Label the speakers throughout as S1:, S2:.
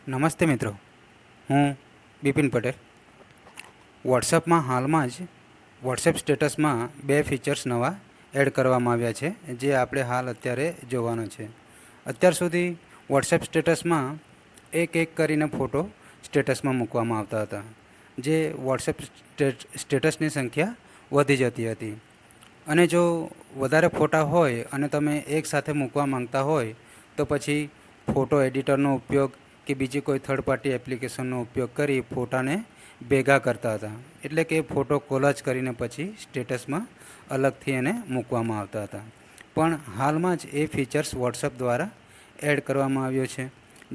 S1: નમસ્તે મિત્રો, હું બિપિન પટેલ. વોટ્સઅપમાં હાલમાં જ વોટ્સએપ સ્ટેટસમાં 2 ફીચર્સ નવા એડ કરવામાં આવ્યા છે, જે આપણે હાલ અત્યારે જોવાનો છે. અત્યાર સુધી વોટ્સએપ સ્ટેટસમાં એક કરીને ફોટો સ્ટેટસમાં મૂકવામાં આવતા હતા, જે વોટ્સએપ સ્ટેટસની સંખ્યા વધી જતી હતી. અને જો વધારે ફોટા હોય અને તમે એકસાથે મૂકવા માંગતા હોય તો પછી ફોટો એડિટરનો ઉપયોગ કે બીજી કોઈ થર્ડ પાર્ટી એપ્લિકેશનનો ઉપયોગ કરી ફોટાને ભેગા કરતા હતા. એટલે કે ફોટો કોલાજ કરીને પછી સ્ટેટસમાં અલગથી એને મૂકવામાં આવતા હતા. પણ હાલમાં જ એ ફીચર્સ વોટ્સઅપ દ્વારા એડ કરવામાં આવ્યો છે,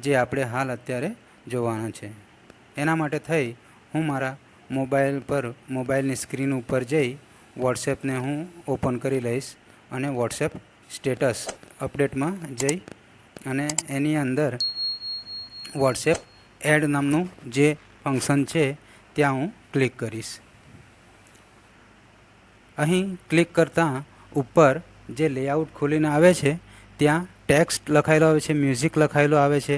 S1: જે આપણે હાલ અત્યારે જોવાના છે. એના માટે થઈ હું મારા મોબાઈલ પર મોબાઈલની સ્ક્રીન ઉપર જઈ વોટ્સએપને હું ઓપન કરી લઈશ અને વોટ્સએપ સ્ટેટસ અપડેટમાં જઈ અને એની અંદર વોટ્સએપ એડ નામનું જે ફંક્શન છે ત્યાં હું ક્લિક કરીશ. અહીં ક્લિક કરતાં ઉપર જે લેઆઉટ ખોલીને આવે છે ત્યાં ટેક્સ્ટ લખાયેલો આવે છે, મ્યુઝિક લખાયેલો આવે છે,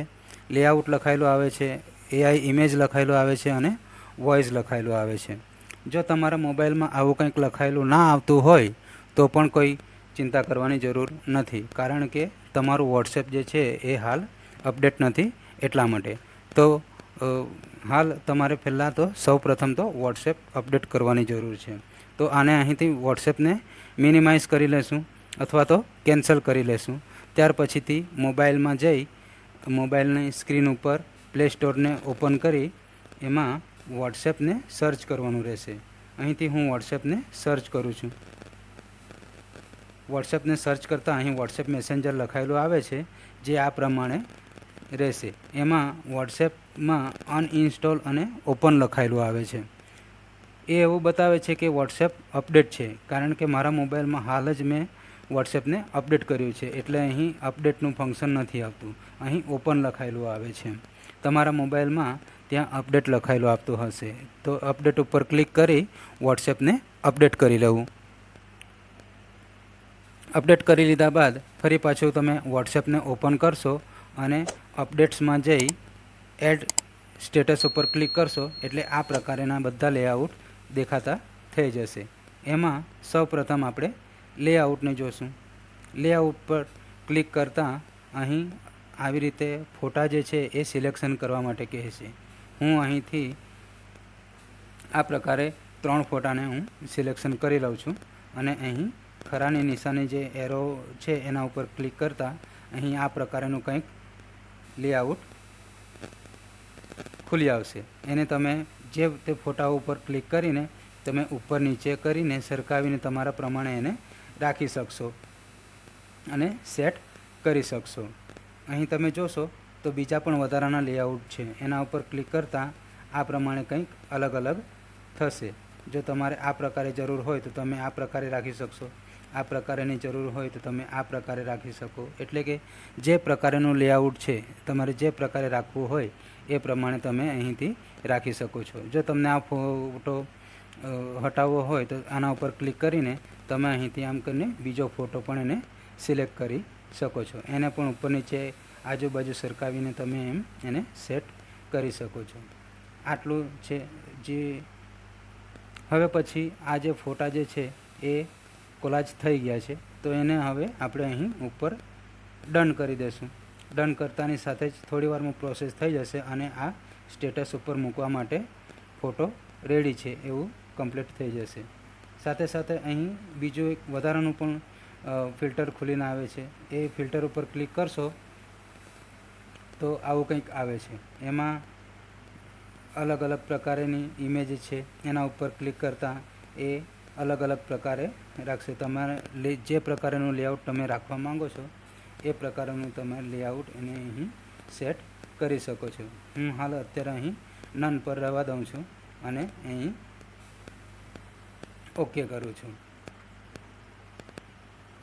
S1: લેઆઉટ લખાયેલો આવે છે, એઆઈ ઇમેજ લખાયેલો આવે છે અને વોઇસ લખાયેલો આવે છે. જો તમારા મોબાઈલમાં આવું કંઈક લખાયેલું ના આવતું હોય તો પણ કોઈ ચિંતા કરવાની જરૂર નથી, કારણ કે તમારું વોટ્સએપ જે છે એ હાલ અપડેટ નથી. એટલા માટે તો હાલ તમારે પહેલાં તો સૌપ્રથમ તો વોટ્સએપ અપડેટ કરવાની જરૂર છે. તો આને અહીંથી વોટ્સએપને મિનિમાઇઝ કરી લેશું અથવા તો કેન્સલ કરી લેશું. ત્યાર પછીથી મોબાઈલમાં જઈ મોબાઈલની સ્ક્રીન ઉપર પ્લે સ્ટોરને ઓપન કરી એમાં વોટ્સએપને સર્ચ કરવાનું રહેશે. અહીંથી હું વોટ્સએપને સર્ચ કરું છું. વોટ્સએપને સર્ચ કરતાં અહીં વોટ્સએપ મેસેન્જર લખાયેલું આવે છે, જે આ પ્રમાણે રહેશે. એમાં વોટ્સએપમાં અનઇન્સ્ટોલ અને ઓપન લખાયેલું આવે છે. એ એવું બતાવે છે કે વોટ્સએપ અપડેટ છે, કારણ કે મારા મોબાઈલમાં હાલ જ મેં વોટ્સએપને અપડેટ કર્યું છે, એટલે અહીં અપડેટનું ફંક્શન નથી આવતું. અહીં ઓપન લખાયેલું આવે છે. તમારા મોબાઈલમાં ત્યાં અપડેટ લખાયેલું આપતું હશે, તો અપડેટ ઉપર ક્લિક કરી વોટ્સએપને અપડેટ કરી લેવું. અપડેટ કરી લીધા બાદ ફરી પાછું તમે વોટ્સએપને ઓપન કરશો અને અપડેટ્સમાં જઈ એડ સ્ટેટસ ઉપર ક્લિક કરશો એટલે આ પ્રકારના બધા લેઆઉટ દેખાતા થઈ જશે. એમાં સૌપ્રથમ આપણે લેઆઉટને જોશું. લેઆઉટ પર ક્લિક કરતાં અહીં આવી રીતે ફોટા જે છે એ સિલેક્શન કરવા માટે કહેશે. હું અહીંથી આ પ્રકારે 3 ફોટાને હું સિલેક્શન કરી લઉં છું અને અહીં ખરાની નિશાની જે એરો છે એના ઉપર ક્લિક કરતાં અહીં આ પ્રકારનું કંઈક લેઆઉટ ખુલી આવશે. એને તમે જે તે ફોટા ઉપર ક્લિક કરીને તમે ઉપર નીચે કરીને સરખાવીને તમારા પ્રમાણે એને રાખી શકશો અને સેટ કરી શકશો. અહીં તમે જોશો તો બીજા પણ વધારાના લેઆઉટ છે, એના ઉપર ક્લિક કરતાં આ પ્રમાણે કંઈક અલગ અલગ થશે. જો તમારે આ પ્રકારે જરૂર હોય તો તમે આ પ્રકારે રાખી શકશો, આ પ્રકારેની જરૂર હોય તો તમે આ પ્રકારે રાખી શકો. એટલે કે જે પ્રકારનું લેઆઉટ છે તમારે જે પ્રકારે રાખવું હોય એ પ્રમાણે તમે અહીંથી રાખી શકો છો. જો તમને આ ફોટો હટાવવો હોય તો આના ઉપર ક્લિક કરીને તમે અહીંથી આમ કરીને બીજો ફોટો પણ એને સિલેક્ટ કરી શકો છો. એને પણ ઉપર નીચે આજુબાજુ સરકાવીને તમે એમ એને સેટ કરી શકો છો. આટલું છે. જે હવે પછી આ જે ફોટા જે છે એ કોલાજ થઈ ગયા છે, તો એને હવે આપણે અહીં ઉપર ડન કરી દઈશું. ડન કરતાની સાથે જ થોડી વારમાં પ્રોસેસ થઈ જશે અને આ સ્ટેટસ ઉપર મૂકવા માટે ફોટો રેડી છે એવું કમ્પ્લીટ થઈ જશે. સાથે સાથે અહીં બીજું એક વધારાનું પણ ફિલ્ટર ખુલીને આવે છે. એ ફિલ્ટર ઉપર ક્લિક કરશો તો આવું કંઈક આવે છે. એમાં અલગ અલગ પ્રકારની ઇમેજ છે, એના ઉપર ક્લિક કરતાં એ અલગ અલગ પ્રકારે રાખશે. તમારે જે પ્રકારનું લેઆઉટ તમે રાખવા માંગો છો એ પ્રકારનું તમે લેઆઉટ એને અહીં સેટ કરી શકો છો. હું હાલ અત્યારે અહીં નન પર રહેવા દઉં છું અને અહીં ઓકે કરું છું.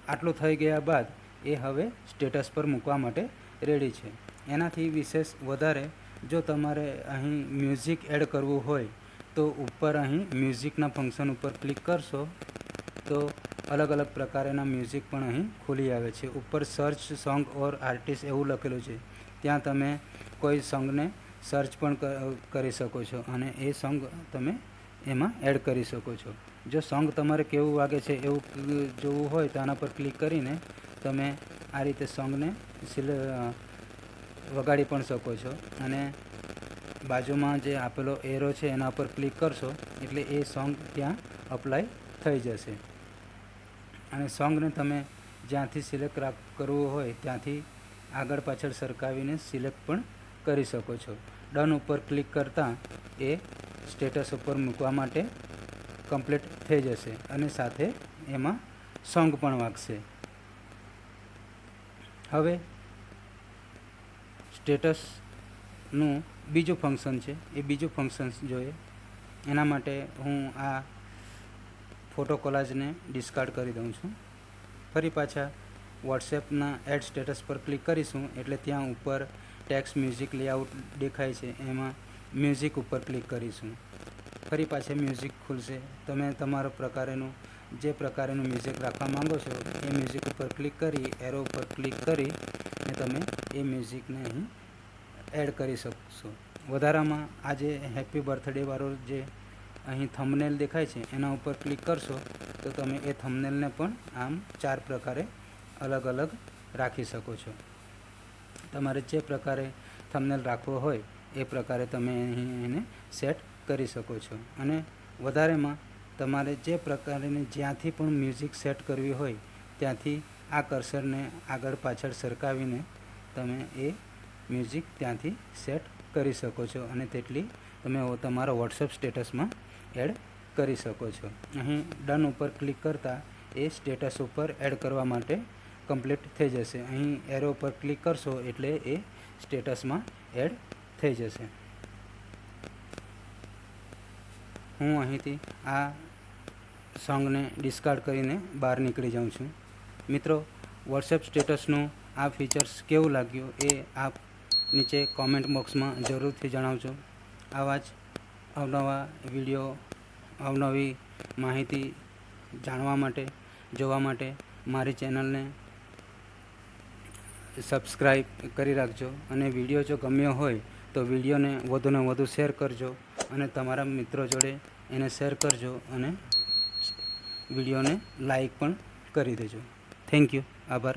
S1: આટલું થઈ ગયા બાદ એ હવે સ્ટેટસ પર મૂકવા માટે રેડી છે. એનાથી વિશેષ વધારે જો તમારે અહીં મ્યુઝિક એડ કરવું હોય તો ઉપર અહીં મ્યુઝિકના ફંક્શન ઉપર ક્લિક કરશો તો અલગ અલગ પ્રકારના મ્યુઝિક પણ અહીં ખુલી આવે છે. ઉપર સર્ચ સોંગ ઓર આર્ટિસ્ટ એવું લખેલું છે, ત્યાં તમે કોઈ સોંગને સર્ચ પણ કરી શકો છો અને એ સોંગ તમે એમાં એડ કરી શકો છો. જો સોંગ તમારે કેવું વાગે છે એવું જોવું હોય તો આના પર ક્લિક કરીને તમે આ રીતે સોંગને વગાડી પણ શકો છો. અને બાજુમાં જે આપેલો એરો છે એના પર ક્લિક કરશો એટલે એ સોંગ ત્યાં અપ્લાય થઈ જશે. અને સોંગને તમે જ્યાંથી સિલેક્ટ કરવું હોય ત્યાંથી આગળ પાછળ સરકાવીને સિલેક્ટ પણ કરી શકો છો. ડન ઉપર ક્લિક કરતાં એ સ્ટેટસ ઉપર મૂકવા માટે કમ્પ્લીટ થઈ જશે અને સાથે એમાં સોંગ પણ વાગશે. હવે સ્ટેટસનું બીજું ફંક્શન છે, એ બીજું ફંક્શન જોઈએ. એના માટે હું આ ફોટો કોલાજને ડિસ્કાર્ડ કરી દઉં છું. ફરી પાછા વોટ્સએપના એડ સ્ટેટસ પર ક્લિક કરીશું એટલે ત્યાં ઉપર ટેક્સ્ટ મ્યુઝિક લેઆઉટ દેખાય છે, એમાં મ્યુઝિક ઉપર ક્લિક કરીશું. ફરી પાછા મ્યુઝિક ખુલશે. તમે તમારો પ્રકારેનું જે પ્રકારેનું મ્યુઝિક રાખવા માંગો છો એ મ્યુઝિક ઉપર ક્લિક કરી એરો ઉપર ક્લિક કરી અને તમે એ મ્યુઝિકને અહીં એડ કરી શકશો. વધારામાં આજે હેપી બર્થડે વાળો જે અહીં થંબનેલ દેખાય છે એના ઉપર ક્લિક કરશો તો તમે એ થંબનેલને પણ આમ 4 પ્રકારે અલગ અલગ રાખી શકો છો. તમારે જે પ્રકારે થંબનેલ રાખવો હોય એ પ્રકારે તમે અહીં એને સેટ કરી શકો છો. અને વધારેમાં તમારે જે પ્રકારની જ્યાંથી પણ મ્યુઝિક સેટ કરવી હોય ત્યાંથી આ કર્સરને આગળ પાછળ સરકાવીને તમે એ મ્યુઝિક ત્યાંથી સેટ કરી શકો છો અને તેટલી તમે તમારા વોટ્સએપ સ્ટેટસમાં એડ કરી શકો છો. અહીં ડન ઉપર ક્લિક કરતાં એ સ્ટેટસ ઉપર એડ કરવા માટે કમ્પ્લીટ થઈ જશે. અહીં એરો પર ક્લિક કરશો એટલે એ સ્ટેટસમાં એડ થઈ જશે. હું અહીંથી આ સોંગને ડિસ્કાર્ડ કરીને બહાર નીકળી જાઉં છું. મિત્રો, વોટ્સએપ સ્ટેટસનું આ ફીચર્સ કેવું લાગ્યું એ આપ નીચે કોમેન્ટ બોક્સમાં જરૂરથી જણાવજો. આવા જ અવનવા વિડીયો, અવનવી માહિતી જાણવા માટે, જોવા માટે મારી ચેનલને સબસ્ક્રાઈબ કરી રાખજો. અને વિડીયો જો ગમ્યો હોય તો વિડીયોને વધુને વધુ શેર કરજો અને તમારા મિત્રો જોડે એને શેર કરજો અને વિડીયોને લાઈક પણ કરી દેજો. Thank you. આભાર.